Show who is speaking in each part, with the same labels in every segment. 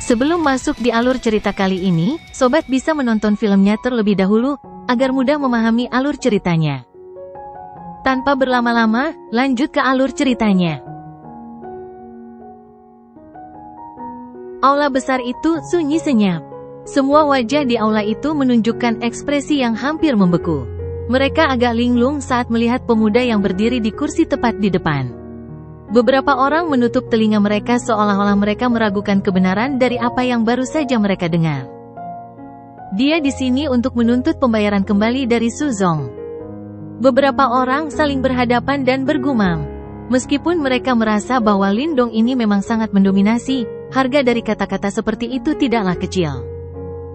Speaker 1: Sebelum masuk di alur cerita kali ini, sobat bisa menonton filmnya terlebih dahulu, agar mudah memahami alur ceritanya. Tanpa berlama-lama, lanjut ke alur ceritanya. Aula besar itu sunyi senyap. Semua wajah di aula itu menunjukkan ekspresi yang hampir membeku. Mereka agak linglung saat melihat pemuda yang berdiri di kursi tepat di depan. Beberapa orang menutup telinga mereka seolah-olah mereka meragukan kebenaran dari apa yang baru saja mereka dengar. Dia di sini untuk menuntut pembayaran kembali dari Su Zong. Beberapa orang saling berhadapan dan bergumam. Meskipun mereka merasa bahwa Lindong ini memang sangat mendominasi, harga dari kata-kata seperti itu tidaklah kecil.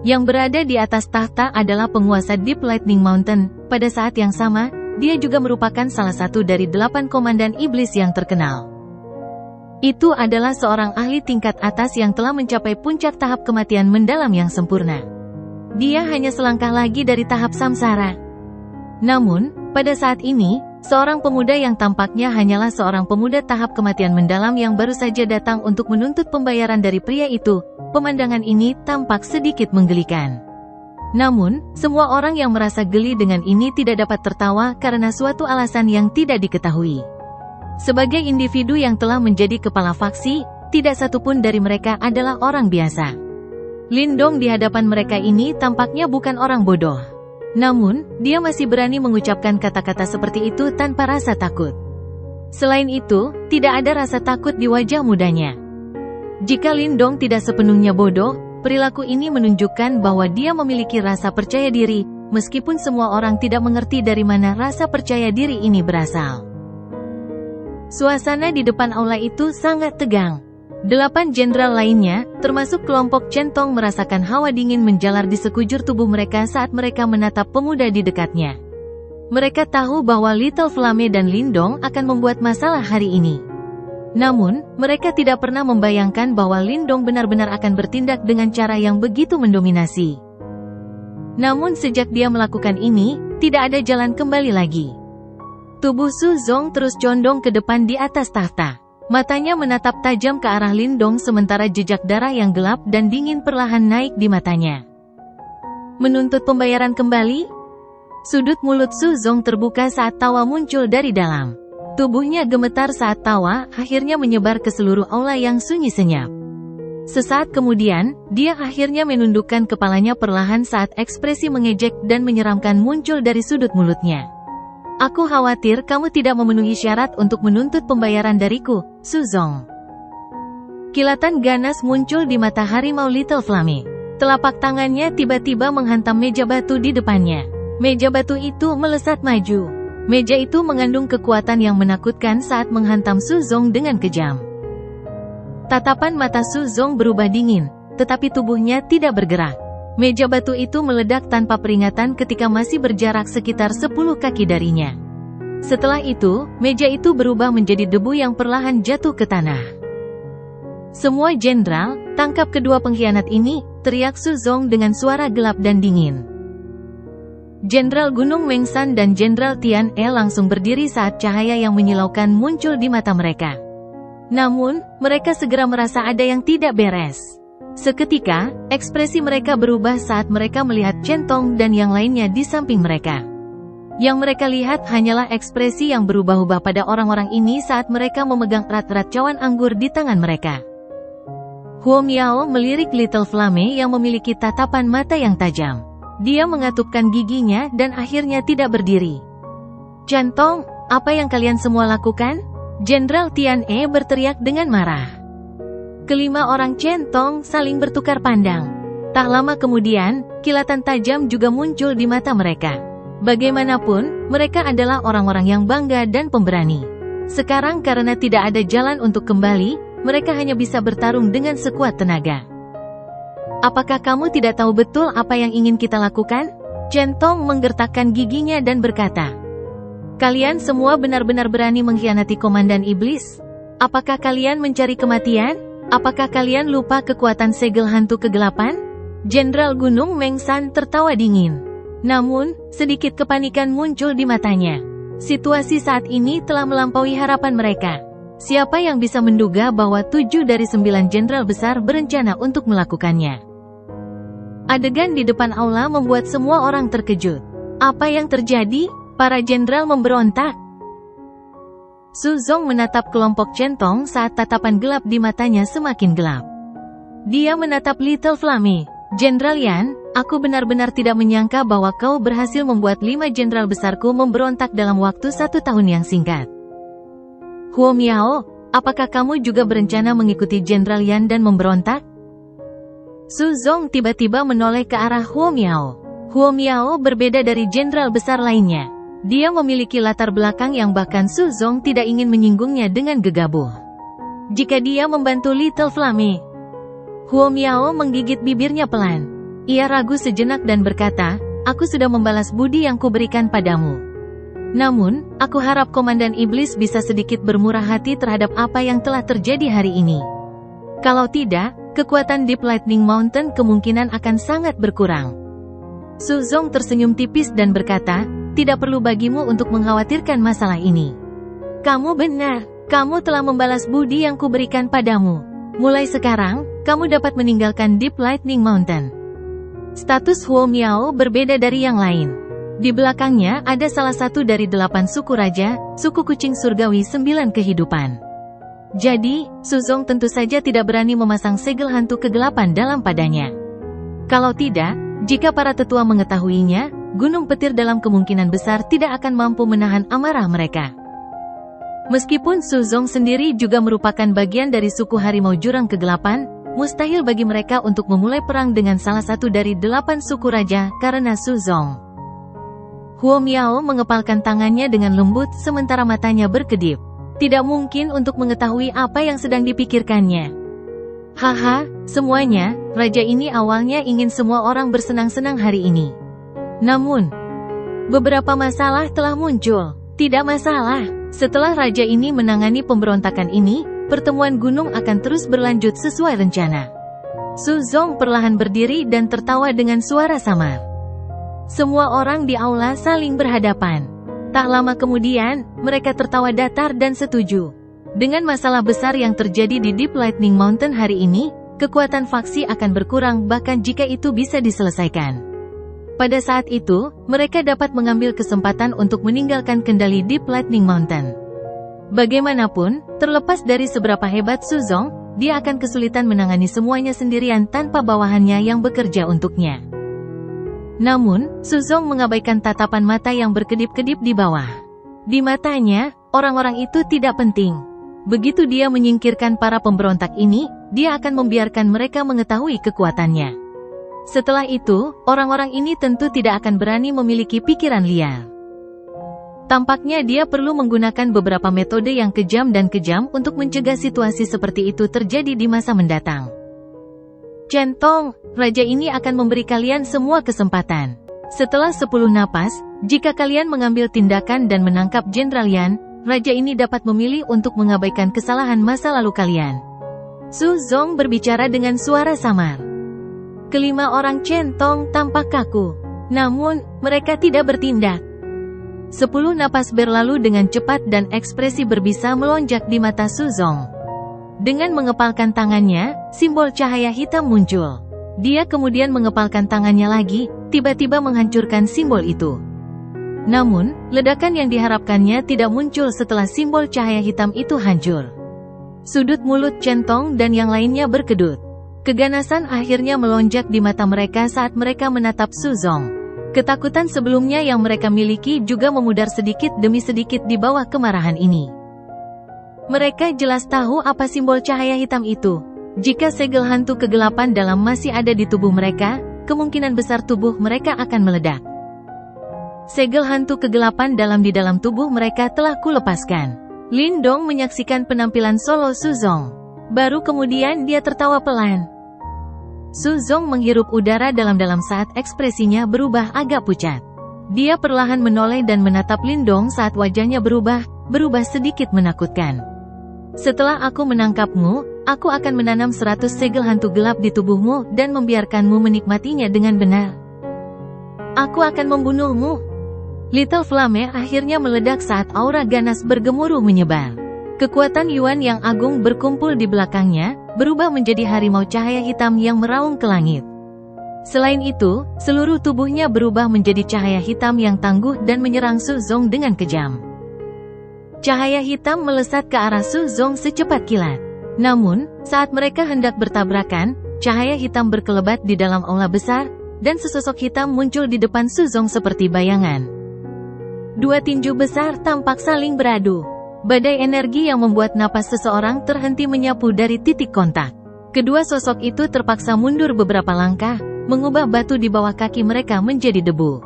Speaker 1: Yang berada di atas tahta adalah penguasa Deep Lightning Mountain. Pada saat yang sama, dia juga merupakan salah satu dari 8 komandan iblis yang terkenal. Itu adalah seorang ahli tingkat atas yang telah mencapai puncak tahap kematian mendalam yang sempurna. Dia hanya selangkah lagi dari tahap samsara. Namun, pada saat ini, seorang pemuda yang tampaknya hanyalah seorang pemuda tahap kematian mendalam yang baru saja datang untuk menuntut pembayaran dari pria itu. Pemandangan ini tampak sedikit menggelikan. Namun, semua orang yang merasa geli dengan ini tidak dapat tertawa karena suatu alasan yang tidak diketahui. Sebagai individu yang telah menjadi kepala faksi, tidak satupun dari mereka adalah orang biasa. Lindong di hadapan mereka ini tampaknya bukan orang bodoh. Namun, dia masih berani mengucapkan kata-kata seperti itu tanpa rasa takut. Selain itu, tidak ada rasa takut di wajah mudanya. Jika Lindong tidak sepenuhnya bodoh, perilaku ini menunjukkan bahwa dia memiliki rasa percaya diri, meskipun semua orang tidak mengerti dari mana rasa percaya diri ini berasal. Suasana di depan aula itu sangat tegang. 8 jenderal lainnya, termasuk kelompok Centong, merasakan hawa dingin menjalar di sekujur tubuh mereka saat mereka menatap pemuda di dekatnya. Mereka tahu bahwa Little Flame dan Lindong akan membuat masalah hari ini. Namun, mereka tidak pernah membayangkan bahwa Lindong benar-benar akan bertindak dengan cara yang begitu mendominasi. Namun sejak dia melakukan ini, tidak ada jalan kembali lagi. Tubuh Su Zong terus condong ke depan di atas tahta. Matanya menatap tajam ke arah Lindong sementara jejak darah yang gelap dan dingin perlahan naik di matanya. Menuntut pembayaran kembali? Sudut mulut Su Zong terbuka saat tawa muncul dari dalam. Tubuhnya gemetar saat tawa akhirnya menyebar ke seluruh aula yang sunyi senyap. Sesaat kemudian, dia akhirnya menundukkan kepalanya perlahan saat ekspresi mengejek dan menyeramkan muncul dari sudut mulutnya. Aku khawatir kamu tidak memenuhi syarat untuk menuntut pembayaran dariku, Su Zong. Kilatan ganas muncul di mata harimau Little Flame. Telapak tangannya tiba-tiba menghantam meja batu di depannya. Meja batu itu melesat maju. Meja itu mengandung kekuatan yang menakutkan saat menghantam Su Zong dengan kejam. Tatapan mata Su Zong berubah dingin, tetapi tubuhnya tidak bergerak. Meja batu itu meledak tanpa peringatan ketika masih berjarak sekitar 10 kaki darinya. Setelah itu, meja itu berubah menjadi debu yang perlahan jatuh ke tanah. Semua jenderal, tangkap kedua pengkhianat ini, teriak Su Zong dengan suara gelap dan dingin. Jenderal Gunung Mengsan dan Jenderal Tian E langsung berdiri saat cahaya yang menyilaukan muncul di mata mereka. Namun, mereka segera merasa ada yang tidak beres. Seketika, ekspresi mereka berubah saat mereka melihat Centong dan yang lainnya di samping mereka. Yang mereka lihat hanyalah ekspresi yang berubah-ubah pada orang-orang ini saat mereka memegang erat-erat cawan anggur di tangan mereka. Huo Miao melirik Little Flame yang memiliki tatapan mata yang tajam. Dia mengatupkan giginya dan akhirnya tidak berdiri. Centong, apa yang kalian semua lakukan? Jenderal Tian E berteriak dengan marah. Kelima orang Centong saling bertukar pandang. Tak lama kemudian, kilatan tajam juga muncul di mata mereka. Bagaimanapun, mereka adalah orang-orang yang bangga dan pemberani. Sekarang karena tidak ada jalan untuk kembali, mereka hanya bisa bertarung dengan sekuat tenaga. Apakah kamu tidak tahu betul apa yang ingin kita lakukan? Centong menggertakkan giginya dan berkata, kalian semua benar-benar berani mengkhianati komandan iblis? Apakah kalian mencari kematian? Apakah kalian lupa kekuatan segel hantu kegelapan? Jenderal Gunung Mengsan tertawa dingin. Namun, sedikit kepanikan muncul di matanya. Situasi saat ini telah melampaui harapan mereka. Siapa yang bisa menduga bahwa 7 dari 9 jenderal besar berencana untuk melakukannya? Adegan di depan aula membuat semua orang terkejut. Apa yang terjadi? Para jenderal memberontak. Su Zong menatap kelompok centong saat tatapan gelap di matanya semakin gelap. Dia menatap Little Flame. Jenderal Yan, aku benar-benar tidak menyangka bahwa kau berhasil membuat 5 jenderal besarku memberontak dalam waktu 1 tahun yang singkat. Huo Miao, apakah kamu juga berencana mengikuti Jenderal Yan dan memberontak? Su Zong tiba-tiba menoleh ke arah Huo Miao. Huo Miao berbeda dari jenderal besar lainnya. Dia memiliki latar belakang yang bahkan Su Zong tidak ingin menyinggungnya dengan gegabah. Jika dia membantu Little Flame. Huo Miao menggigit bibirnya pelan. Ia ragu sejenak dan berkata, aku sudah membalas budi yang kuberikan padamu. Namun, aku harap Komandan Iblis bisa sedikit bermurah hati terhadap apa yang telah terjadi hari ini. Kalau tidak, kekuatan Deep Lightning Mountain kemungkinan akan sangat berkurang. Su Zong tersenyum tipis dan berkata, tidak perlu bagimu untuk mengkhawatirkan masalah ini. Kamu benar, kamu telah membalas budi yang kuberikan padamu. Mulai sekarang, kamu dapat meninggalkan Deep Lightning Mountain. Status Huo Miao berbeda dari yang lain. Di belakangnya ada salah satu dari 8 suku raja, suku kucing surgawi 9 kehidupan. Jadi, Su Zong tentu saja tidak berani memasang segel hantu kegelapan dalam padanya. Kalau tidak, jika para tetua mengetahuinya, gunung petir dalam kemungkinan besar tidak akan mampu menahan amarah mereka. Meskipun Su Zong sendiri juga merupakan bagian dari suku harimau jurang kegelapan, mustahil bagi mereka untuk memulai perang dengan salah satu dari 8 suku raja karena Su Zong. Huo Miao mengepalkan tangannya dengan lembut sementara matanya berkedip. Tidak mungkin untuk mengetahui apa yang sedang dipikirkannya. Haha, semuanya, raja ini awalnya ingin semua orang bersenang-senang hari ini. Namun, beberapa masalah telah muncul. Tidak masalah, setelah raja ini menangani pemberontakan ini, pertemuan gunung akan terus berlanjut sesuai rencana. Su Zong perlahan berdiri dan tertawa dengan suara samar. Semua orang di aula saling berhadapan. Tak lama kemudian, mereka tertawa datar dan setuju. Dengan masalah besar yang terjadi di Deep Lightning Mountain hari ini, kekuatan faksi akan berkurang bahkan jika itu bisa diselesaikan. Pada saat itu, mereka dapat mengambil kesempatan untuk meninggalkan kendali Deep Lightning Mountain. Bagaimanapun, terlepas dari seberapa hebat Su Zong, dia akan kesulitan menangani semuanya sendirian tanpa bawahannya yang bekerja untuknya. Namun, Su Zong mengabaikan tatapan mata yang berkedip-kedip di bawah. Di matanya, orang-orang itu tidak penting. Begitu dia menyingkirkan para pemberontak ini, dia akan membiarkan mereka mengetahui kekuatannya. Setelah itu, orang-orang ini tentu tidak akan berani memiliki pikiran liar. Tampaknya dia perlu menggunakan beberapa metode yang kejam untuk mencegah situasi seperti itu terjadi di masa mendatang. Centong, raja ini akan memberi kalian semua kesempatan. Setelah 10 napas, jika kalian mengambil tindakan dan menangkap Jenderal Yan, raja ini dapat memilih untuk mengabaikan kesalahan masa lalu kalian. Su Zong berbicara dengan suara samar. Kelima orang centong tampak kaku. Namun, mereka tidak bertindak. 10 napas berlalu dengan cepat dan ekspresi berbisa melonjak di mata Su Zong. Dengan mengepalkan tangannya, simbol cahaya hitam muncul. Dia kemudian mengepalkan tangannya lagi, tiba-tiba menghancurkan simbol itu. Namun, ledakan yang diharapkannya tidak muncul setelah simbol cahaya hitam itu hancur. Sudut mulut centong dan yang lainnya berkedut. Keganasan akhirnya melonjak di mata mereka saat mereka menatap Su Zong. Ketakutan sebelumnya yang mereka miliki juga memudar sedikit demi sedikit di bawah kemarahan ini. Mereka jelas tahu apa simbol cahaya hitam itu. Jika segel hantu kegelapan dalam masih ada di tubuh mereka, kemungkinan besar tubuh mereka akan meledak. Segel hantu kegelapan di dalam tubuh mereka telah kulepaskan. Lin Dong menyaksikan penampilan solo Su Zong. Baru kemudian dia tertawa pelan. Su Zong menghirup udara dalam-dalam saat ekspresinya berubah agak pucat. Dia perlahan menoleh dan menatap Lin Dong saat wajahnya berubah sedikit menakutkan. Setelah aku menangkapmu, aku akan menanam 100 segel hantu gelap di tubuhmu dan membiarkanmu menikmatinya dengan benar. Aku akan membunuhmu. Little Flame akhirnya meledak saat aura ganas bergemuruh menyebar. Kekuatan Yuan yang agung berkumpul di belakangnya, berubah menjadi harimau cahaya hitam yang meraung ke langit. Selain itu, seluruh tubuhnya berubah menjadi cahaya hitam yang tangguh dan menyerang Su Zong dengan kejam. Cahaya hitam melesat ke arah Su Zong secepat kilat. Namun, saat mereka hendak bertabrakan, cahaya hitam berkelebat di dalam aula besar, dan sesosok hitam muncul di depan Su Zong seperti bayangan. Dua tinju besar tampak saling beradu. Badai energi yang membuat napas seseorang terhenti menyapu dari titik kontak. Kedua sosok itu terpaksa mundur beberapa langkah, mengubah batu di bawah kaki mereka menjadi debu.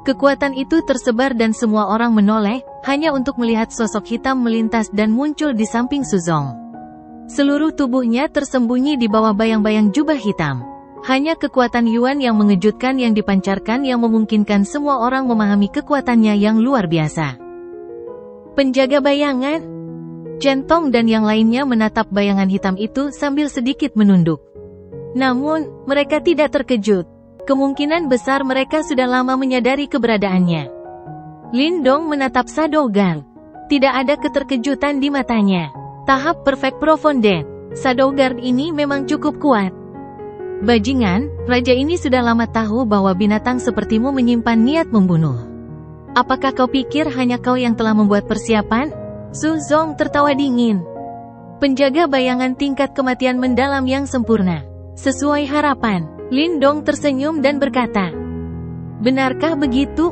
Speaker 1: Kekuatan itu tersebar dan semua orang menoleh, hanya untuk melihat sosok hitam melintas dan muncul di samping Su Zong. Seluruh tubuhnya tersembunyi di bawah bayang-bayang jubah hitam. Hanya kekuatan Yuan yang mengejutkan yang dipancarkan yang memungkinkan semua orang memahami kekuatannya yang luar biasa. Penjaga bayangan, Centong dan yang lainnya menatap bayangan hitam itu sambil sedikit menunduk. Namun, mereka tidak terkejut. Kemungkinan besar mereka sudah lama menyadari keberadaannya. Lindong menatap Shadow Guard. Tidak ada keterkejutan di matanya. Tahap Perfect Profounded. Shadow Guard ini memang cukup kuat. Bajingan, raja ini sudah lama tahu bahwa binatang sepertimu menyimpan niat membunuh. Apakah kau pikir hanya kau yang telah membuat persiapan? Su Zong tertawa dingin. Penjaga bayangan tingkat kematian mendalam yang sempurna. Sesuai harapan, Lindong tersenyum dan berkata, "Benarkah begitu?"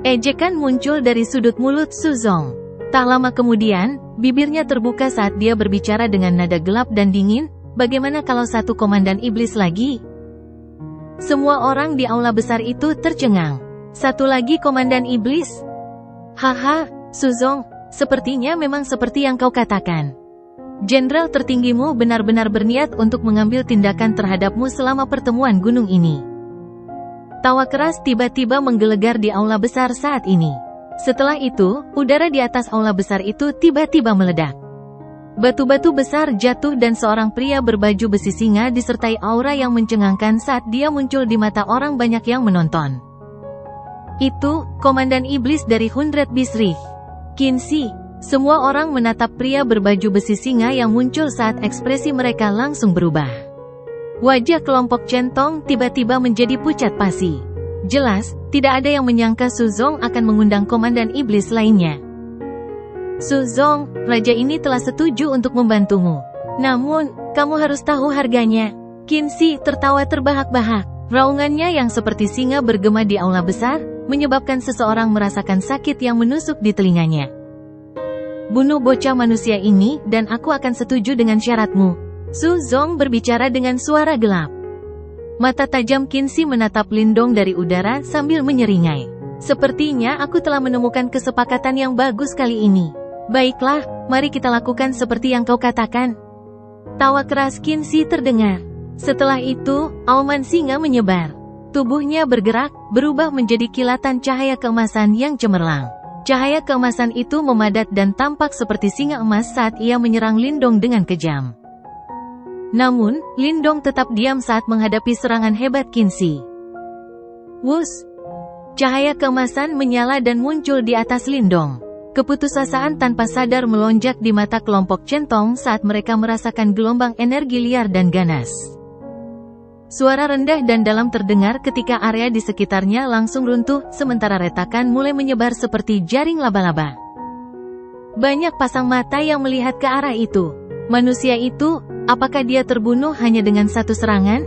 Speaker 1: Ejekan muncul dari sudut mulut Su Zong. Tak lama kemudian, bibirnya terbuka saat dia berbicara dengan nada gelap dan dingin, "Bagaimana kalau satu komandan iblis lagi?" Semua orang di aula besar itu tercengang. Satu lagi komandan iblis? Haha, Su Zong, sepertinya memang seperti yang kau katakan. Jenderal tertinggimu benar-benar berniat untuk mengambil tindakan terhadapmu selama pertemuan gunung ini. Tawa keras tiba-tiba menggelegar di aula besar saat ini. Setelah itu, udara di atas aula besar itu tiba-tiba meledak. Batu-batu besar jatuh dan seorang pria berbaju besi singa disertai aura yang mencengangkan saat dia muncul di mata orang banyak yang menonton. Itu, komandan iblis dari 100 Beast Reach. Qin Shi. Semua orang menatap pria berbaju besi singa yang muncul saat ekspresi mereka langsung berubah. Wajah kelompok Centong tiba-tiba menjadi pucat pasi. Jelas, tidak ada yang menyangka Su Zong akan mengundang komandan iblis lainnya. Su Zong, raja ini telah setuju untuk membantumu. Namun, kamu harus tahu harganya. Qin Shi tertawa terbahak-bahak. Raungannya yang seperti singa bergema di aula besar, menyebabkan seseorang merasakan sakit yang menusuk di telinganya. Bunuh bocah manusia ini, dan aku akan setuju dengan syaratmu. Su Zong berbicara dengan suara gelap. Mata tajam Qin Shi menatap Lindong dari udara sambil menyeringai. Sepertinya aku telah menemukan kesepakatan yang bagus kali ini. Baiklah, mari kita lakukan seperti yang kau katakan. Tawa keras Qin Shi terdengar. Setelah itu, auman singa menyebar. Tubuhnya bergerak, berubah menjadi kilatan cahaya keemasan yang cemerlang. Cahaya keemasan itu memadat dan tampak seperti singa emas saat ia menyerang Lindong dengan kejam. Namun, Lindong tetap diam saat menghadapi serangan hebat Qin Shi. Wus! Cahaya keemasan menyala dan muncul di atas Lindong. Keputusasaan tanpa sadar melonjak di mata kelompok Centong saat mereka merasakan gelombang energi liar dan ganas. Suara rendah dan dalam terdengar ketika area di sekitarnya langsung runtuh, sementara retakan mulai menyebar seperti jaring laba-laba. Banyak pasang mata yang melihat ke arah itu. Manusia itu, apakah dia terbunuh hanya dengan satu serangan?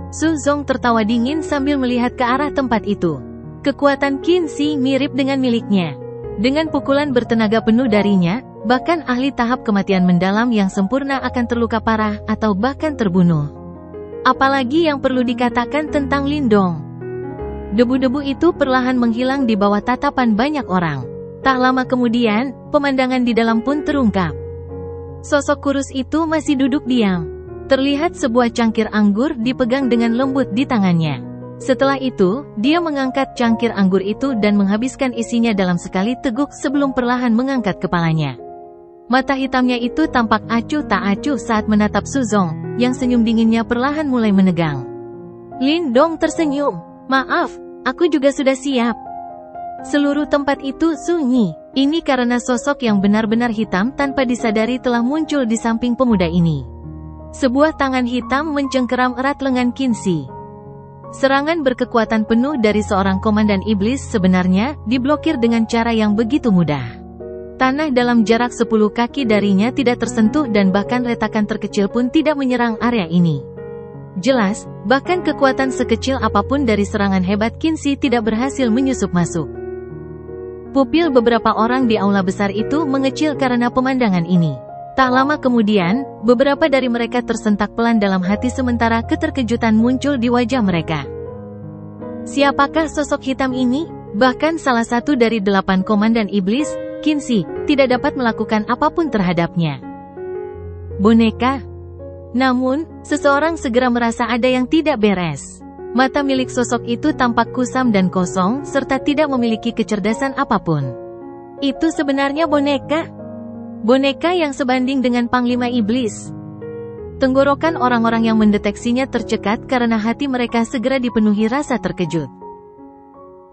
Speaker 1: Su Zong tertawa dingin sambil melihat ke arah tempat itu. Kekuatan Qin Shi mirip dengan miliknya. Dengan pukulan bertenaga penuh darinya, bahkan ahli tahap kematian mendalam yang sempurna akan terluka parah atau bahkan terbunuh. Apalagi yang perlu dikatakan tentang Lindong. Debu-debu itu perlahan menghilang di bawah tatapan banyak orang. Tak lama kemudian, pemandangan di dalam pun terungkap. Sosok kurus itu masih duduk diam. Terlihat sebuah cangkir anggur dipegang dengan lembut di tangannya. Setelah itu, dia mengangkat cangkir anggur itu dan menghabiskan isinya dalam sekali teguk sebelum perlahan mengangkat kepalanya. Mata hitamnya itu tampak acuh tak acuh saat menatap Su Zong, yang senyum dinginnya perlahan mulai menegang. Lindong tersenyum. Maaf, aku juga sudah siap. Seluruh tempat itu sunyi. Ini karena sosok yang benar-benar hitam tanpa disadari telah muncul di samping pemuda ini. Sebuah tangan hitam mencengkeram erat lengan Kinsey. Serangan berkekuatan penuh dari seorang komandan iblis sebenarnya diblokir dengan cara yang begitu mudah. Tanah dalam jarak 10 kaki darinya tidak tersentuh dan bahkan retakan terkecil pun tidak menyerang area ini. Jelas, bahkan kekuatan sekecil apapun dari serangan hebat Kinsey tidak berhasil menyusup masuk. Pupil beberapa orang di aula besar itu mengecil karena pemandangan ini. Tak lama kemudian, beberapa dari mereka tersentak pelan dalam hati sementara keterkejutan muncul di wajah mereka. Siapakah sosok hitam ini? Bahkan salah satu dari 8 komandan iblis, Kinsey, tidak dapat melakukan apapun terhadapnya. Boneka? Namun, seseorang segera merasa ada yang tidak beres. Mata milik sosok itu tampak kusam dan kosong, serta tidak memiliki kecerdasan apapun. Itu sebenarnya boneka? Boneka yang sebanding dengan Panglima Iblis. Tenggorokan orang-orang yang mendeteksinya tercekat karena hati mereka segera dipenuhi rasa terkejut.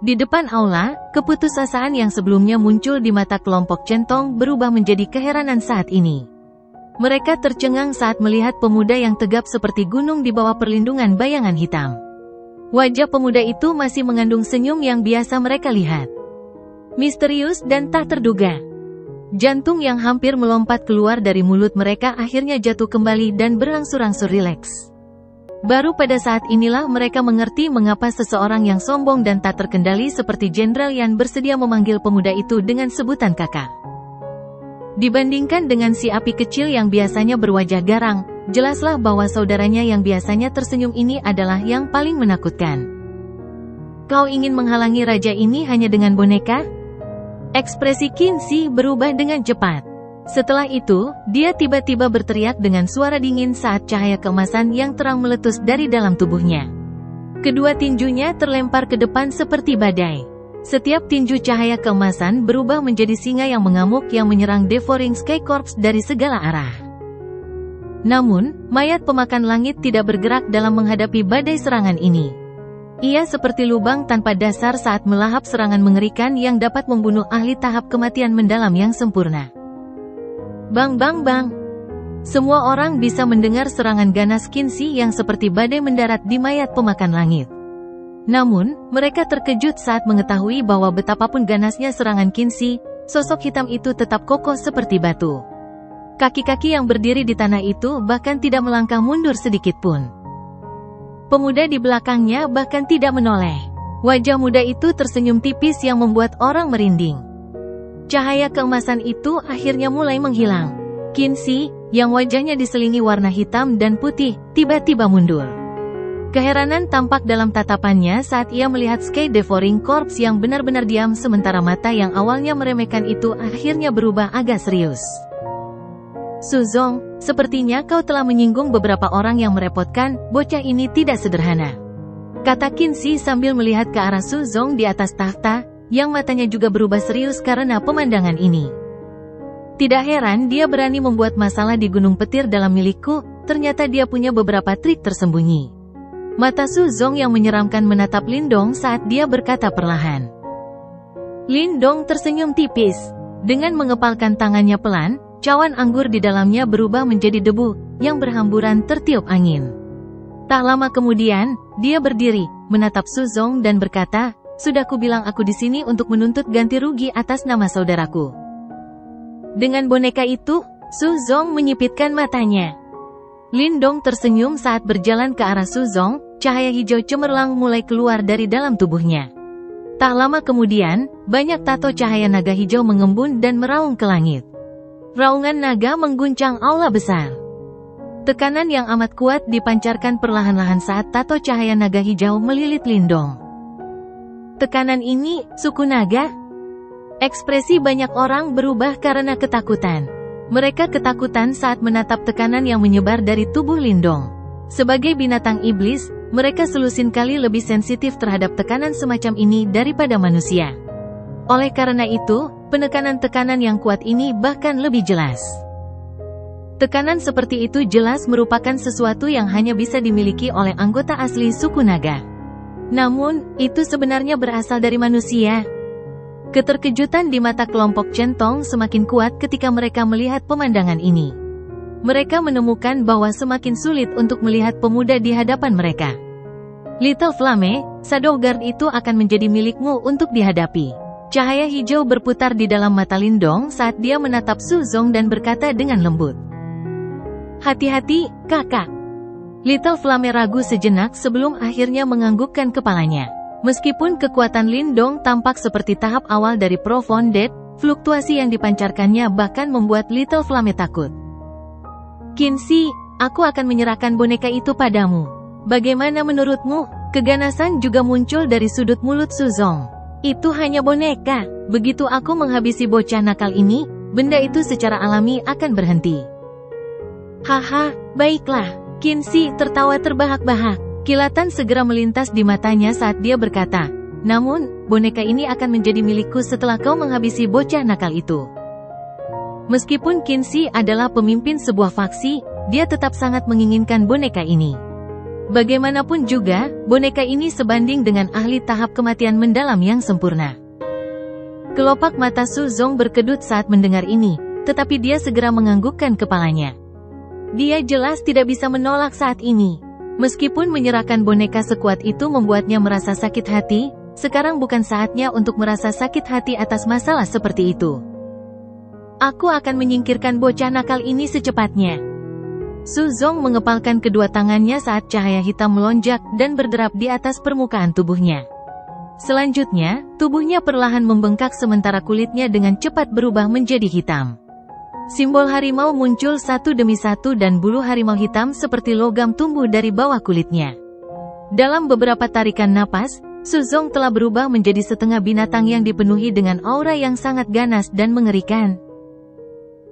Speaker 1: Di depan aula, keputusasaan yang sebelumnya muncul di mata kelompok centong berubah menjadi keheranan saat ini. Mereka tercengang saat melihat pemuda yang tegap seperti gunung di bawah perlindungan bayangan hitam. Wajah pemuda itu masih mengandung senyum yang biasa mereka lihat. Misterius dan tak terduga. Jantung yang hampir melompat keluar dari mulut mereka akhirnya jatuh kembali dan berangsur-angsur rileks. Baru pada saat inilah mereka mengerti mengapa seseorang yang sombong dan tak terkendali seperti Jenderal Yan bersedia memanggil pemuda itu dengan sebutan kakak. Dibandingkan dengan si api kecil yang biasanya berwajah garang, jelaslah bahwa saudaranya yang biasanya tersenyum ini adalah yang paling menakutkan. Kau ingin menghalangi raja ini hanya dengan boneka? Ekspresi Kinsey berubah dengan cepat. Setelah itu, dia tiba-tiba berteriak dengan suara dingin saat cahaya keemasan yang terang meletus dari dalam tubuhnya. Kedua tinjunya terlempar ke depan seperti badai. Setiap tinju cahaya keemasan berubah menjadi singa yang mengamuk yang menyerang Devouring Sky Corps dari segala arah. Namun, mayat pemakan langit tidak bergerak dalam menghadapi badai serangan ini. Ia seperti lubang tanpa dasar saat melahap serangan mengerikan yang dapat membunuh ahli tahap kematian mendalam yang sempurna. Bang bang bang. Semua orang bisa mendengar serangan ganas Kinsey yang seperti badai mendarat di mayat pemakan langit. Namun, mereka terkejut saat mengetahui bahwa betapapun ganasnya serangan Kinsey, sosok hitam itu tetap kokoh seperti batu. Kaki-kaki yang berdiri di tanah itu bahkan tidak melangkah mundur sedikit pun. Pemuda di belakangnya bahkan tidak menoleh. Wajah muda itu tersenyum tipis yang membuat orang merinding. Cahaya keemasan itu akhirnya mulai menghilang. Kinsey, yang wajahnya diselingi warna hitam dan putih, tiba-tiba mundur. Keheranan tampak dalam tatapannya saat ia melihat Sky Devouring Corps yang benar-benar diam sementara mata yang awalnya meremehkan itu akhirnya berubah agak serius. Suzong, sepertinya kau telah menyinggung beberapa orang yang merepotkan, bocah ini tidak sederhana. Kata Kinsey sambil melihat ke arah Suzong di atas tahta, yang matanya juga berubah serius karena pemandangan ini. Tidak heran dia berani membuat masalah di Gunung Petir dalam milikku, ternyata dia punya beberapa trik tersembunyi. Mata Suzong yang menyeramkan menatap Lindong saat dia berkata perlahan. Lindong tersenyum tipis. Dengan mengepalkan tangannya pelan, cawan anggur di dalamnya berubah menjadi debu, yang berhamburan tertiup angin. Tak lama kemudian, dia berdiri, menatap Suzong dan berkata, sudah kubilang aku di sini untuk menuntut ganti rugi atas nama saudaraku. Dengan boneka itu, Suzong menyipitkan matanya. Lindong tersenyum saat berjalan ke arah Suzong, cahaya hijau cemerlang mulai keluar dari dalam tubuhnya. Tak lama kemudian, banyak tato cahaya naga hijau mengembun dan meraung ke langit. Raungan naga mengguncang aula besar. Tekanan yang amat kuat dipancarkan perlahan-lahan saat tato cahaya naga hijau melilit Lindong. Tekanan ini, suku naga? Ekspresi banyak orang berubah karena ketakutan. Mereka ketakutan saat menatap tekanan yang menyebar dari tubuh Lindong. Sebagai binatang iblis, mereka selusin kali lebih sensitif terhadap tekanan semacam ini daripada manusia. Oleh karena itu, penekanan tekanan yang kuat ini bahkan lebih jelas. Tekanan seperti itu jelas merupakan sesuatu yang hanya bisa dimiliki oleh anggota asli suku naga. Namun, itu sebenarnya berasal dari manusia. Keterkejutan di mata kelompok Centong semakin kuat ketika mereka melihat pemandangan ini. Mereka menemukan bahwa semakin sulit untuk melihat pemuda di hadapan mereka. Little Flame, Shadow Guard itu akan menjadi milikmu untuk dihadapi. Cahaya hijau berputar di dalam mata Lindong saat dia menatap Su Zong dan berkata dengan lembut. Hati-hati, kakak. Little Flame ragu sejenak sebelum akhirnya menganggukkan kepalanya. Meskipun kekuatan Lindong tampak seperti tahap awal dari Profound, fluktuasi yang dipancarkannya bahkan membuat Little Flame takut. Qinzi, aku akan menyerahkan boneka itu padamu. Bagaimana menurutmu? Keganasan juga muncul dari sudut mulut Su Zong. Itu hanya boneka. Begitu aku menghabisi bocah nakal ini, benda itu secara alami akan berhenti. Haha, baiklah. Qinzi tertawa terbahak-bahak. Kilatan segera melintas di matanya saat dia berkata, namun, boneka ini akan menjadi milikku setelah kau menghabisi bocah nakal itu. Meskipun Qinzi adalah pemimpin sebuah faksi, dia tetap sangat menginginkan boneka ini. Bagaimanapun juga, boneka ini sebanding dengan ahli tahap kematian mendalam yang sempurna. Kelopak mata Su Zong berkedut saat mendengar ini, tetapi dia segera menganggukkan kepalanya. Dia jelas tidak bisa menolak saat ini. Meskipun menyerahkan boneka sekuat itu membuatnya merasa sakit hati, sekarang bukan saatnya untuk merasa sakit hati atas masalah seperti itu. Aku akan menyingkirkan bocah nakal ini secepatnya. Su Zong mengepalkan kedua tangannya saat cahaya hitam melonjak dan berderap di atas permukaan tubuhnya. Selanjutnya, tubuhnya perlahan membengkak sementara kulitnya dengan cepat berubah menjadi hitam. Simbol harimau muncul satu demi satu dan bulu harimau hitam seperti logam tumbuh dari bawah kulitnya. Dalam beberapa tarikan napas, Su Zong telah berubah menjadi setengah binatang yang dipenuhi dengan aura yang sangat ganas dan mengerikan.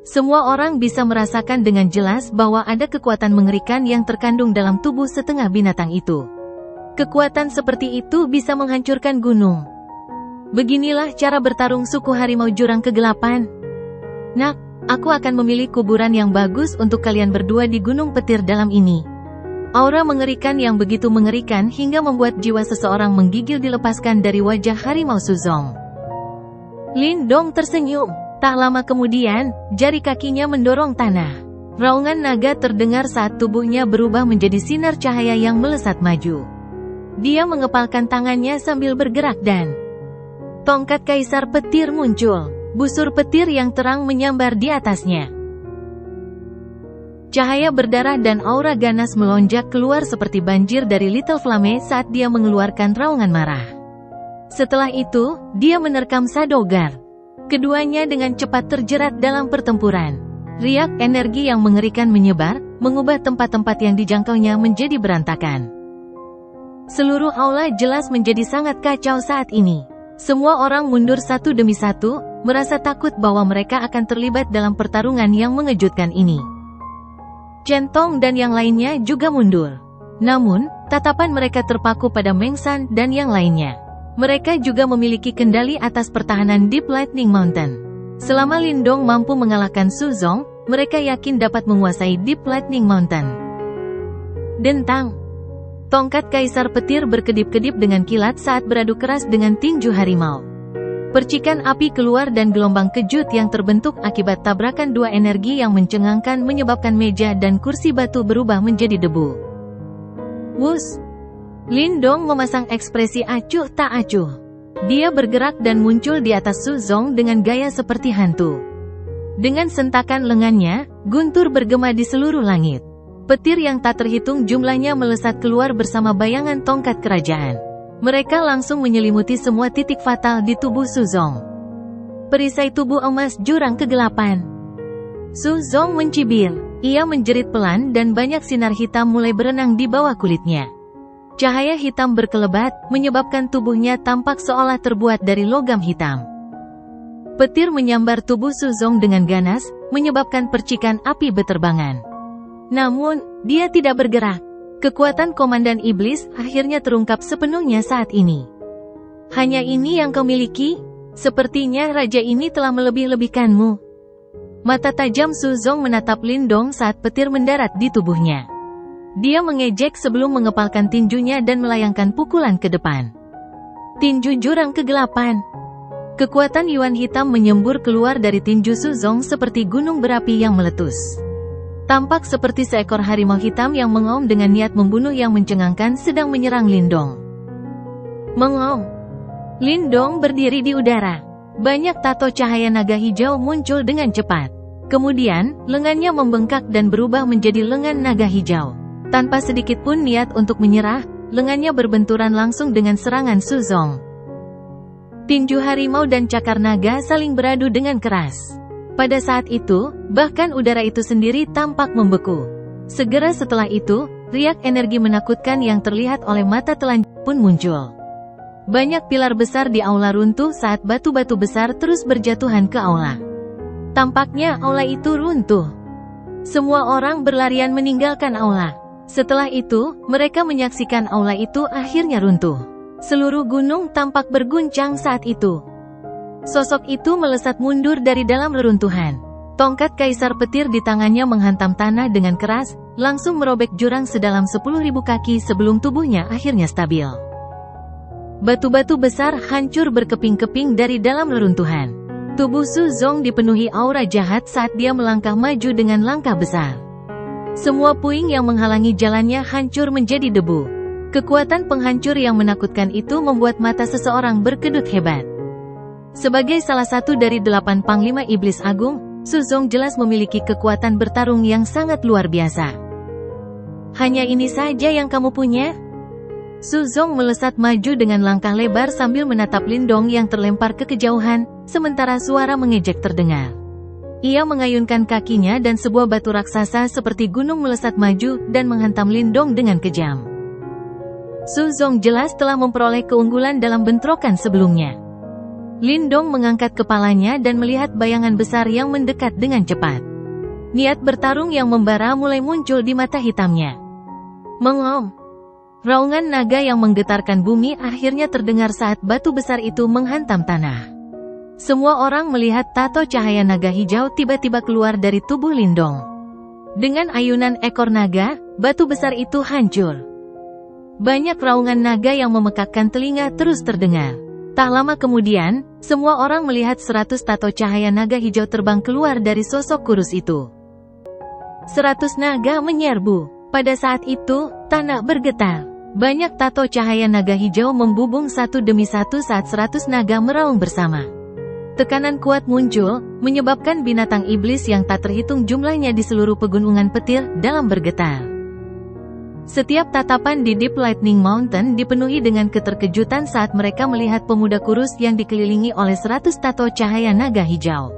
Speaker 1: Semua orang bisa merasakan dengan jelas bahwa ada kekuatan mengerikan yang terkandung dalam tubuh setengah binatang itu. Kekuatan seperti itu bisa menghancurkan gunung. Beginilah cara bertarung suku harimau jurang kegelapan. Nak, aku akan memilih kuburan yang bagus untuk kalian berdua di Gunung Petir dalam ini. Aura mengerikan yang begitu mengerikan hingga membuat jiwa seseorang menggigil dilepaskan dari wajah harimau Su Zong. Lindong tersenyum. Tak lama kemudian, jari kakinya mendorong tanah. Raungan naga terdengar saat tubuhnya berubah menjadi sinar cahaya yang melesat maju. Dia mengepalkan tangannya sambil bergerak dan tongkat kaisar petir muncul. Busur petir yang terang menyambar di atasnya. Cahaya berdarah dan aura ganas melonjak keluar seperti banjir dari Little Flame saat dia mengeluarkan raungan marah. Setelah itu, dia menerkam Shadow Guard. Keduanya dengan cepat terjerat dalam pertempuran. Riak energi yang mengerikan menyebar, mengubah tempat-tempat yang dijangkaunya menjadi berantakan. Seluruh aula jelas menjadi sangat kacau saat ini. Semua orang mundur satu demi satu, merasa takut bahwa mereka akan terlibat dalam pertarungan yang mengejutkan ini. Centong dan yang lainnya juga mundur. Namun, tatapan mereka terpaku pada Meng San dan yang lainnya. Mereka juga memiliki kendali atas pertahanan Deep Lightning Mountain. Selama Lindong mampu mengalahkan Su Zong, mereka yakin dapat menguasai Deep Lightning Mountain. Dentang. Tongkat kaisar petir berkedip-kedip dengan kilat saat beradu keras dengan tinju harimau. Percikan api keluar dan gelombang kejut yang terbentuk akibat tabrakan dua energi yang mencengangkan menyebabkan meja dan kursi batu berubah menjadi debu. Wus! Lindong memasang ekspresi acuh tak acuh. Dia bergerak dan muncul di atas Su Zong dengan gaya seperti hantu. Dengan sentakan lengannya, guntur bergema di seluruh langit. Petir yang tak terhitung jumlahnya melesat keluar bersama bayangan tongkat kerajaan. Mereka langsung menyelimuti semua titik fatal di tubuh Su Zong. Perisai tubuh emas jurang kegelapan. Su Zong mencibir. Ia menjerit pelan dan banyak sinar hitam mulai berenang di bawah kulitnya. Cahaya hitam berkelebat, menyebabkan tubuhnya tampak seolah terbuat dari logam hitam. Petir menyambar tubuh Su Zong dengan ganas, menyebabkan percikan api beterbangan. Namun, dia tidak bergerak. Kekuatan Komandan Iblis akhirnya terungkap sepenuhnya saat ini. Hanya ini yang kau miliki? Sepertinya raja ini telah melebih-lebihkanmu. Mata tajam Su Zong menatap Lindong saat petir mendarat di tubuhnya. Dia mengejek sebelum mengepalkan tinjunya dan melayangkan pukulan ke depan. Tinju jurang kegelapan. Kekuatan Yuan hitam menyembur keluar dari tinju Suzong seperti gunung berapi yang meletus. Tampak seperti seekor harimau hitam yang mengaum dengan niat membunuh yang mencengangkan sedang menyerang Lindong. Mengaum. Lindong berdiri di udara. Banyak tato cahaya naga hijau muncul dengan cepat. Kemudian, lengannya membengkak dan berubah menjadi lengan naga hijau. Tanpa sedikit pun niat untuk menyerah, lengannya berbenturan langsung dengan serangan Suzong. Tinju harimau dan cakar naga saling beradu dengan keras. Pada saat itu, bahkan udara itu sendiri tampak membeku. Segera setelah itu, riak energi menakutkan yang terlihat oleh mata telanjang pun muncul. Banyak pilar besar di aula runtuh saat batu-batu besar terus berjatuhan ke aula. Tampaknya aula itu runtuh. Semua orang berlarian meninggalkan aula. Setelah itu, mereka menyaksikan aula itu akhirnya runtuh. Seluruh gunung tampak berguncang saat itu. Sosok itu melesat mundur dari dalam reruntuhan. Tongkat kaisar petir di tangannya menghantam tanah dengan keras, langsung merobek jurang sedalam 10.000 kaki sebelum tubuhnya akhirnya stabil. Batu-batu besar hancur berkeping-keping dari dalam reruntuhan. Tubuh Suzong dipenuhi aura jahat saat dia melangkah maju dengan langkah besar. Semua puing yang menghalangi jalannya hancur menjadi debu. Kekuatan penghancur yang menakutkan itu membuat mata seseorang berkedut hebat. Sebagai salah satu dari 8 Panglima Iblis Agung, Suzong jelas memiliki kekuatan bertarung yang sangat luar biasa. Hanya ini saja yang kamu punya? Suzong melesat maju dengan langkah lebar sambil menatap Lindong yang terlempar ke kejauhan, sementara suara mengejek terdengar. Ia mengayunkan kakinya dan sebuah batu raksasa seperti gunung melesat maju dan menghantam Lindong dengan kejam. Suzong jelas telah memperoleh keunggulan dalam bentrokan sebelumnya. Lindong mengangkat kepalanya dan melihat bayangan besar yang mendekat dengan cepat. Niat bertarung yang membara mulai muncul di mata hitamnya. Mengaum. Raungan naga yang menggetarkan bumi akhirnya terdengar saat batu besar itu menghantam tanah. Semua orang melihat tato cahaya naga hijau tiba-tiba keluar dari tubuh Lindong. Dengan ayunan ekor naga, batu besar itu hancur. Banyak raungan naga yang memekakkan telinga terus terdengar. Tak lama kemudian, semua orang melihat 100 tato cahaya naga hijau terbang keluar dari sosok kurus itu. 100 naga menyerbu. Pada saat itu, tanah bergetar. Banyak tato cahaya naga hijau membubung satu demi satu saat 100 naga meraung bersama. Tekanan kuat muncul, menyebabkan binatang iblis yang tak terhitung jumlahnya di seluruh pegunungan petir dalam bergetar. Setiap tatapan di Deep Lightning Mountain dipenuhi dengan keterkejutan saat mereka melihat pemuda kurus yang dikelilingi oleh 100 tato cahaya naga hijau.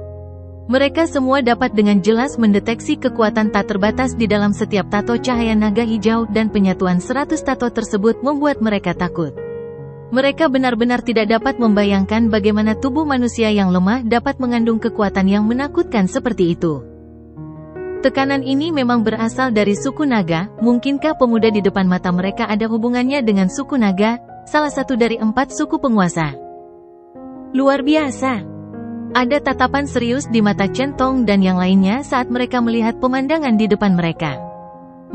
Speaker 1: Mereka semua dapat dengan jelas mendeteksi kekuatan tak terbatas di dalam setiap tato cahaya naga hijau dan penyatuan 100 tato tersebut membuat mereka takut. Mereka benar-benar tidak dapat membayangkan bagaimana tubuh manusia yang lemah dapat mengandung kekuatan yang menakutkan seperti itu. Tekanan ini memang berasal dari suku naga. Mungkinkah pemuda di depan mata mereka ada hubungannya dengan suku naga, salah satu dari 4 suku penguasa? Luar biasa. Ada tatapan serius di mata Chen Tong dan yang lainnya saat mereka melihat pemandangan di depan mereka.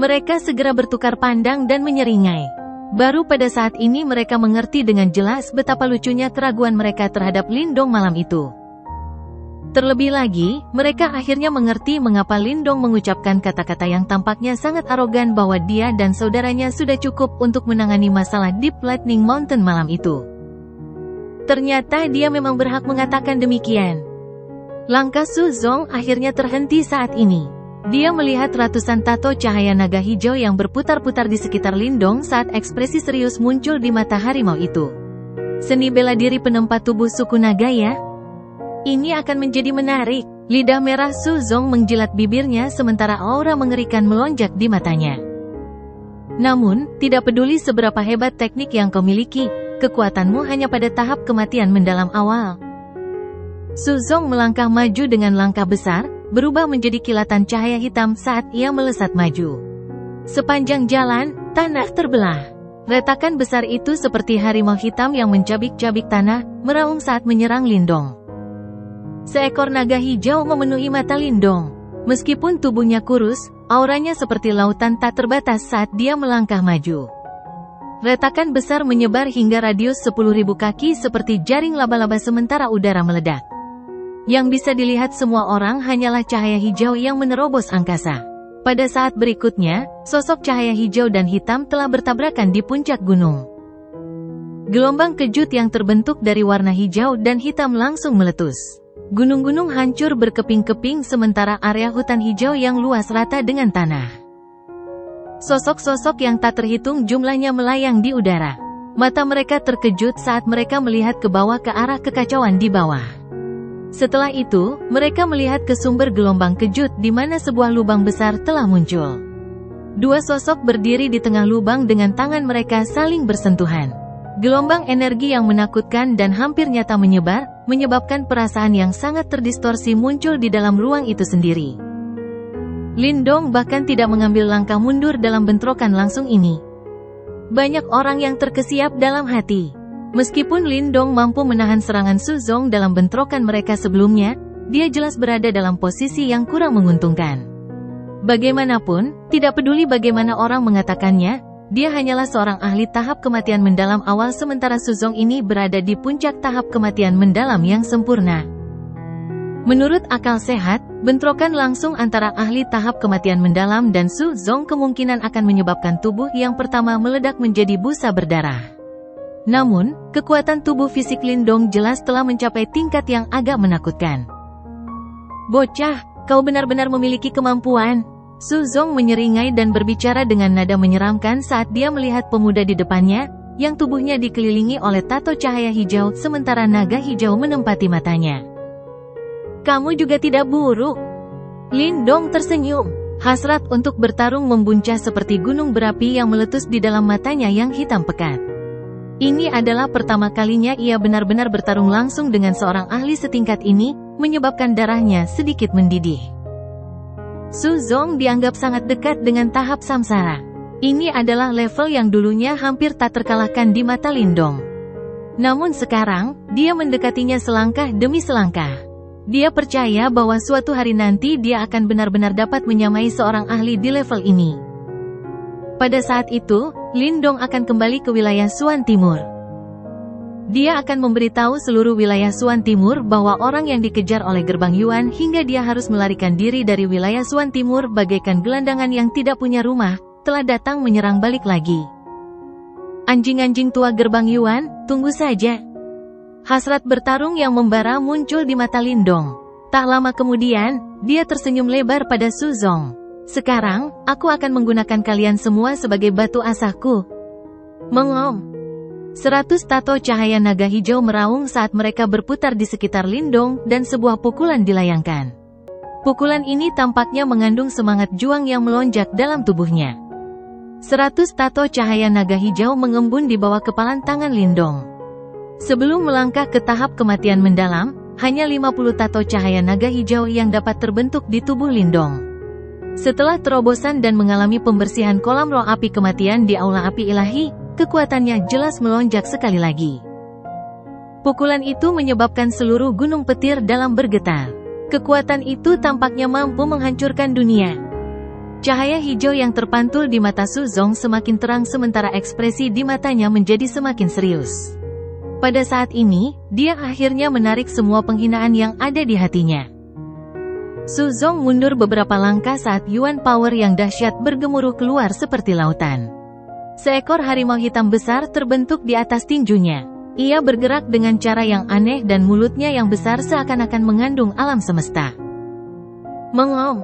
Speaker 1: Mereka segera bertukar pandang dan menyeringai. Baru pada saat ini mereka mengerti dengan jelas betapa lucunya keraguan mereka terhadap Lindong malam itu. Terlebih lagi, mereka akhirnya mengerti mengapa Lindong mengucapkan kata-kata yang tampaknya sangat arogan bahwa dia dan saudaranya sudah cukup untuk menangani masalah Deep Lightning Mountain malam itu. Ternyata dia memang berhak mengatakan demikian. Langkah Suzong akhirnya terhenti saat ini. Dia melihat ratusan tato cahaya naga hijau yang berputar-putar di sekitar Lindong saat ekspresi serius muncul di mata harimau itu. Seni bela diri penempat tubuh suku naga ya? Ini akan menjadi menarik. Lidah merah Suzong menjilat bibirnya sementara aura mengerikan melonjak di matanya. Namun, tidak peduli seberapa hebat teknik yang kau miliki, kekuatanmu hanya pada tahap kematian mendalam awal. Suzong melangkah maju dengan langkah besar, berubah menjadi kilatan cahaya hitam saat ia melesat maju. Sepanjang jalan, tanah terbelah. Retakan besar itu seperti harimau hitam yang mencabik-cabik tanah, meraung saat menyerang Lindong. Seekor naga hijau memenuhi mata Lindong. Meskipun tubuhnya kurus, auranya seperti lautan tak terbatas saat dia melangkah maju. Retakan besar menyebar hingga radius 10.000 kaki seperti jaring laba-laba sementara udara meledak. Yang bisa dilihat semua orang hanyalah cahaya hijau yang menerobos angkasa. Pada saat berikutnya, sosok cahaya hijau dan hitam telah bertabrakan di puncak gunung. Gelombang kejut yang terbentuk dari warna hijau dan hitam langsung meletus. Gunung-gunung hancur berkeping-keping sementara area hutan hijau yang luas rata dengan tanah. Sosok-sosok yang tak terhitung jumlahnya melayang di udara. Mata mereka terkejut saat mereka melihat ke bawah ke arah kekacauan di bawah. Setelah itu, mereka melihat ke sumber gelombang kejut di mana sebuah lubang besar telah muncul. Dua sosok berdiri di tengah lubang dengan tangan mereka saling bersentuhan. Gelombang energi yang menakutkan dan hampir nyata menyebar, menyebabkan perasaan yang sangat terdistorsi muncul di dalam ruang itu sendiri. Lindong bahkan tidak mengambil langkah mundur dalam bentrokan langsung ini. Banyak orang yang terkesiap dalam hati. Meskipun Lindong mampu menahan serangan Suzong dalam bentrokan mereka sebelumnya, dia jelas berada dalam posisi yang kurang menguntungkan. Bagaimanapun, tidak peduli bagaimana orang mengatakannya, dia hanyalah seorang ahli tahap kematian mendalam awal sementara Suzong ini berada di puncak tahap kematian mendalam yang sempurna. Menurut akal sehat, bentrokan langsung antara ahli tahap kematian mendalam dan Suzong kemungkinan akan menyebabkan tubuh yang pertama meledak menjadi busa berdarah. Namun, kekuatan tubuh fisik Lindong jelas telah mencapai tingkat yang agak menakutkan. "Bocah, kau benar-benar memiliki kemampuan." Suzong menyeringai dan berbicara dengan nada menyeramkan saat dia melihat pemuda di depannya, yang tubuhnya dikelilingi oleh tato cahaya hijau sementara naga hijau menempati matanya. "Kamu juga tidak buruk." Lindong tersenyum. Hasrat untuk bertarung membuncah seperti gunung berapi yang meletus di dalam matanya yang hitam pekat. Ini adalah pertama kalinya ia benar-benar bertarung langsung dengan seorang ahli setingkat ini, menyebabkan darahnya sedikit mendidih. Suzong dianggap sangat dekat dengan tahap samsara. Ini adalah level yang dulunya hampir tak terkalahkan di mata Lindong. Namun sekarang, dia mendekatinya selangkah demi selangkah. Dia percaya bahwa suatu hari nanti dia akan benar-benar dapat menyamai seorang ahli di level ini. Pada saat itu, Lindong akan kembali ke wilayah Suan Timur. Dia akan memberitahu seluruh wilayah Suan Timur bahwa orang yang dikejar oleh gerbang Yuan hingga dia harus melarikan diri dari wilayah Suan Timur bagaikan gelandangan yang tidak punya rumah, telah datang menyerang balik lagi. Anjing-anjing tua gerbang Yuan, tunggu saja. Hasrat bertarung yang membara muncul di mata Lindong. Tak lama kemudian, dia tersenyum lebar pada Suzong. "Sekarang, aku akan menggunakan kalian semua sebagai batu asahku." Mengom. 100 tato cahaya naga hijau meraung saat mereka berputar di sekitar Lindong dan sebuah pukulan dilayangkan. Pukulan ini tampaknya mengandung semangat juang yang melonjak dalam tubuhnya. 100 tato cahaya naga hijau mengembun di bawah kepalan tangan Lindong. Sebelum melangkah ke tahap kematian mendalam, hanya 50 tato cahaya naga hijau yang dapat terbentuk di tubuh Lindong. Setelah terobosan dan mengalami pembersihan kolam roh api kematian di aula api ilahi, kekuatannya jelas melonjak sekali lagi. Pukulan itu menyebabkan seluruh gunung petir dalam bergetar. Kekuatan itu tampaknya mampu menghancurkan dunia. Cahaya hijau yang terpantul di mata Suzong semakin terang sementara ekspresi di matanya menjadi semakin serius. Pada saat ini, dia akhirnya menarik semua penghinaan yang ada di hatinya. Suzong mundur beberapa langkah saat Yuan Power yang dahsyat bergemuruh keluar seperti lautan. Seekor harimau hitam besar terbentuk di atas tinjunya. Ia bergerak dengan cara yang aneh dan mulutnya yang besar seakan-akan mengandung alam semesta. Mengom.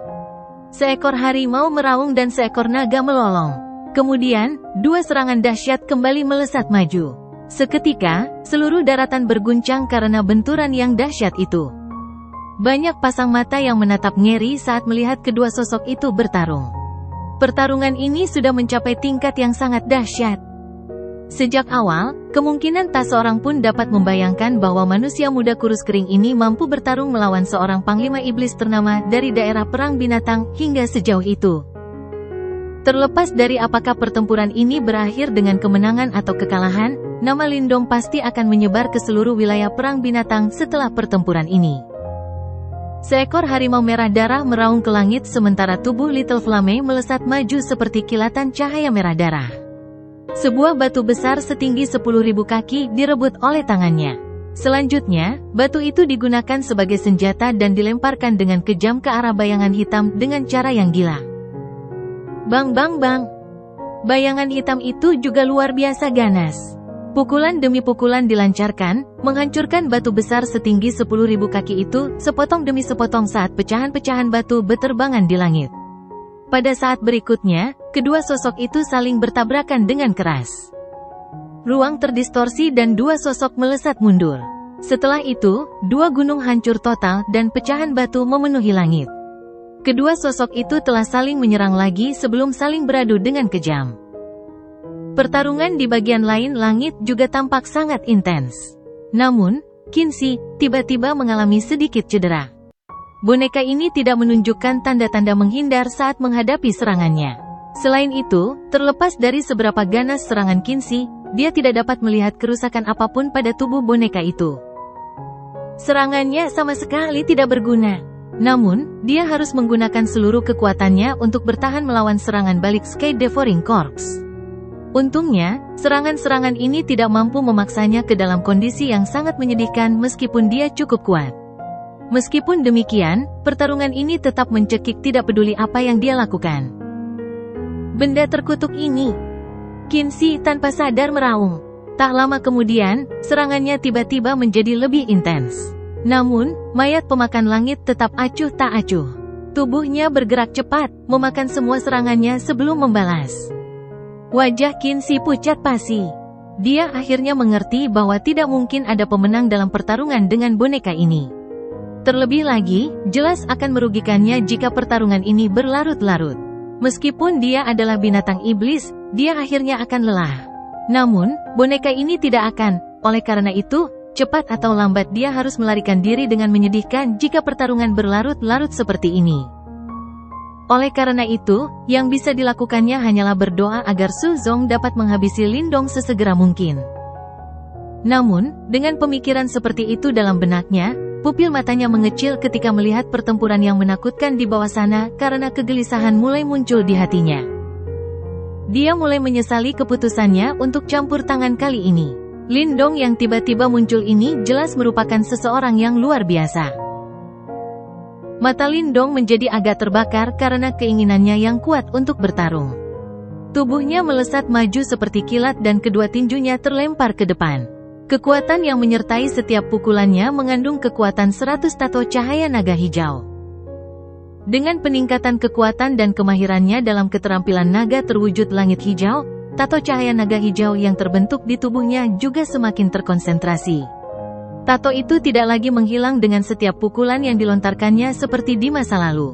Speaker 1: Seekor harimau meraung dan seekor naga melolong. Kemudian, dua serangan dahsyat kembali melesat maju. Seketika, seluruh daratan berguncang karena benturan yang dahsyat itu. Banyak pasang mata yang menatap ngeri saat melihat kedua sosok itu bertarung. Pertarungan ini sudah mencapai tingkat yang sangat dahsyat. Sejak awal, kemungkinan tak seorang pun dapat membayangkan bahwa manusia muda kurus kering ini mampu bertarung melawan seorang panglima iblis ternama dari daerah perang binatang hingga sejauh itu. Terlepas dari apakah pertempuran ini berakhir dengan kemenangan atau kekalahan, nama Lindong pasti akan menyebar ke seluruh wilayah perang binatang setelah pertempuran ini. Seekor harimau merah darah meraung ke langit sementara tubuh Little Flame melesat maju seperti kilatan cahaya merah darah. Sebuah batu besar setinggi 10.000 kaki direbut oleh tangannya. Selanjutnya, batu itu digunakan sebagai senjata dan dilemparkan dengan kejam ke arah bayangan hitam dengan cara yang gila. Bang bang bang. Bayangan hitam itu juga luar biasa ganas. Pukulan demi pukulan dilancarkan, menghancurkan batu besar setinggi 10.000 kaki itu, sepotong demi sepotong saat pecahan-pecahan batu berterbangan di langit. Pada saat berikutnya, kedua sosok itu saling bertabrakan dengan keras. Ruang terdistorsi dan dua sosok melesat mundur. Setelah itu, dua gunung hancur total dan pecahan batu memenuhi langit. Kedua sosok itu telah saling menyerang lagi sebelum saling beradu dengan kejam. Pertarungan di bagian lain langit juga tampak sangat intens. Namun, Qinzi tiba-tiba mengalami sedikit cedera. Boneka ini tidak menunjukkan tanda-tanda menghindar saat menghadapi serangannya. Selain itu, terlepas dari seberapa ganas serangan Qinzi, dia tidak dapat melihat kerusakan apapun pada tubuh boneka itu. Serangannya sama sekali tidak berguna. Namun, dia harus menggunakan seluruh kekuatannya untuk bertahan melawan serangan balik Sky Devouring Corpse. Untungnya, serangan-serangan ini tidak mampu memaksanya ke dalam kondisi yang sangat menyedihkan meskipun dia cukup kuat. Meskipun demikian, pertarungan ini tetap mencekik tidak peduli apa yang dia lakukan. Benda terkutuk ini. Qinzi tanpa sadar meraung. Tak lama kemudian, serangannya tiba-tiba menjadi lebih intens. Namun, mayat pemakan langit tetap acuh tak acuh. Tubuhnya bergerak cepat, memakan semua serangannya sebelum membalas. Wajah Qinzi pucat pasi. Dia akhirnya mengerti bahwa tidak mungkin ada pemenang dalam pertarungan dengan boneka ini. Terlebih lagi, jelas akan merugikannya jika pertarungan ini berlarut-larut. Meskipun dia adalah binatang iblis, dia akhirnya akan lelah. Namun, boneka ini tidak akan. Oleh karena itu, cepat atau lambat dia harus melarikan diri dengan menyedihkan jika pertarungan berlarut-larut seperti ini. Oleh karena itu, yang bisa dilakukannya hanyalah berdoa agar Su Zong dapat menghabisi Lindong sesegera mungkin. Namun, dengan pemikiran seperti itu dalam benaknya, pupil matanya mengecil ketika melihat pertempuran yang menakutkan di bawah sana karena kegelisahan mulai muncul di hatinya. Dia mulai menyesali keputusannya untuk campur tangan kali ini. Lindong yang tiba-tiba muncul ini jelas merupakan seseorang yang luar biasa. Mata Lindong menjadi agak terbakar karena keinginannya yang kuat untuk bertarung. Tubuhnya melesat maju seperti kilat dan kedua tinjunya terlempar ke depan. Kekuatan yang menyertai setiap pukulannya mengandung kekuatan 100 tato cahaya naga hijau. Dengan peningkatan kekuatan dan kemahirannya dalam keterampilan naga terwujud langit hijau, tato cahaya naga hijau yang terbentuk di tubuhnya juga semakin terkonsentrasi. Tato itu tidak lagi menghilang dengan setiap pukulan yang dilontarkannya seperti di masa lalu.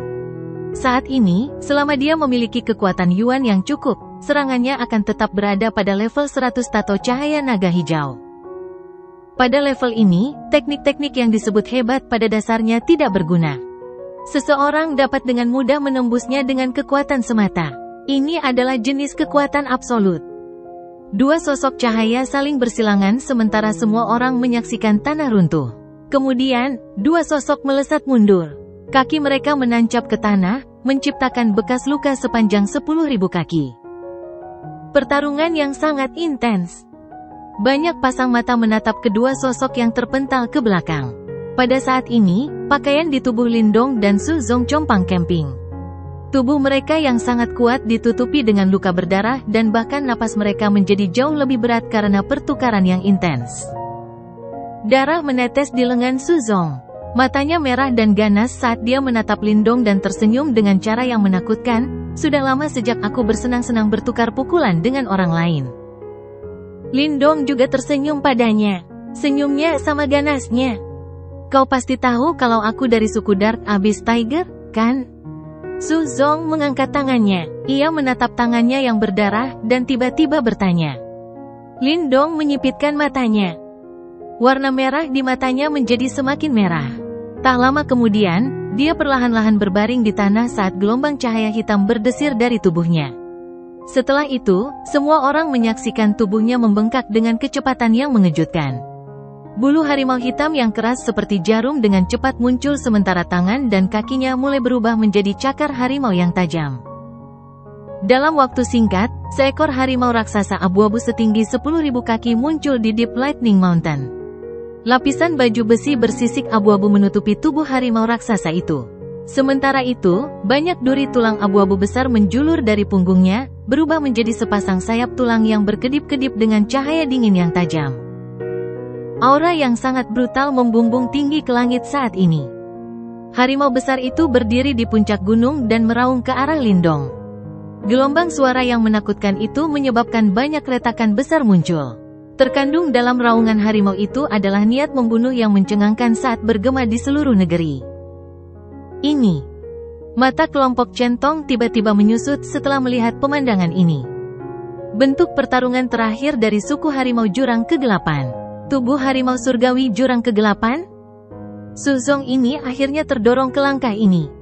Speaker 1: Saat ini, selama dia memiliki kekuatan Yuan yang cukup, serangannya akan tetap berada pada level 100 tato cahaya naga hijau. Pada level ini, teknik-teknik yang disebut hebat pada dasarnya tidak berguna. Seseorang dapat dengan mudah menembusnya dengan kekuatan semata. Ini adalah jenis kekuatan absolut. Dua sosok cahaya saling bersilangan sementara semua orang menyaksikan tanah runtuh. Kemudian, dua sosok melesat mundur. Kaki mereka menancap ke tanah, menciptakan bekas luka sepanjang 10.000 kaki. Pertarungan yang sangat intens. Banyak pasang mata menatap kedua sosok yang terpental ke belakang. Pada saat ini, pakaian di tubuh Lindong dan Su Zong compang-camping. Tubuh mereka yang sangat kuat ditutupi dengan luka berdarah dan bahkan napas mereka menjadi jauh lebih berat karena pertukaran yang intens. Darah menetes di lengan Su Zong. Matanya merah dan ganas saat dia menatap Lindong dan tersenyum dengan cara yang menakutkan. Sudah lama sejak aku bersenang-senang bertukar pukulan dengan orang lain. Lindong juga tersenyum padanya. Senyumnya sama ganasnya. Kau pasti tahu kalau aku dari suku Dark Abyss Tiger, kan? Su Zong mengangkat tangannya. Ia menatap tangannya yang berdarah dan tiba-tiba bertanya. Lindong menyipitkan matanya. Warna merah di matanya menjadi semakin merah. Tak lama kemudian, dia perlahan-lahan berbaring di tanah saat gelombang cahaya hitam berdesir dari tubuhnya. Setelah itu, semua orang menyaksikan tubuhnya membengkak dengan kecepatan yang mengejutkan. Bulu harimau hitam yang keras seperti jarum dengan cepat muncul sementara tangan dan kakinya mulai berubah menjadi cakar harimau yang tajam. Dalam waktu singkat, seekor harimau raksasa abu-abu setinggi 10.000 kaki muncul di Deep Lightning Mountain. Lapisan baju besi bersisik abu-abu menutupi tubuh harimau raksasa itu. Sementara itu, banyak duri tulang abu-abu besar menjulur dari punggungnya, berubah menjadi sepasang sayap tulang yang berkedip-kedip dengan cahaya dingin yang tajam. Aura yang sangat brutal membumbung tinggi ke langit saat ini. Harimau besar itu berdiri di puncak gunung dan meraung ke arah Lindong. Gelombang suara yang menakutkan itu menyebabkan banyak retakan besar muncul. Terkandung dalam raungan harimau itu adalah niat membunuh yang mencengangkan saat bergema di seluruh negeri. Ini. Mata kelompok Centong tiba-tiba menyusut setelah melihat pemandangan ini. Bentuk pertarungan terakhir dari suku harimau jurang kegelapan. Tubuh harimau surgawi jurang kegelapan? Suzong ini akhirnya terdorong ke langkah ini.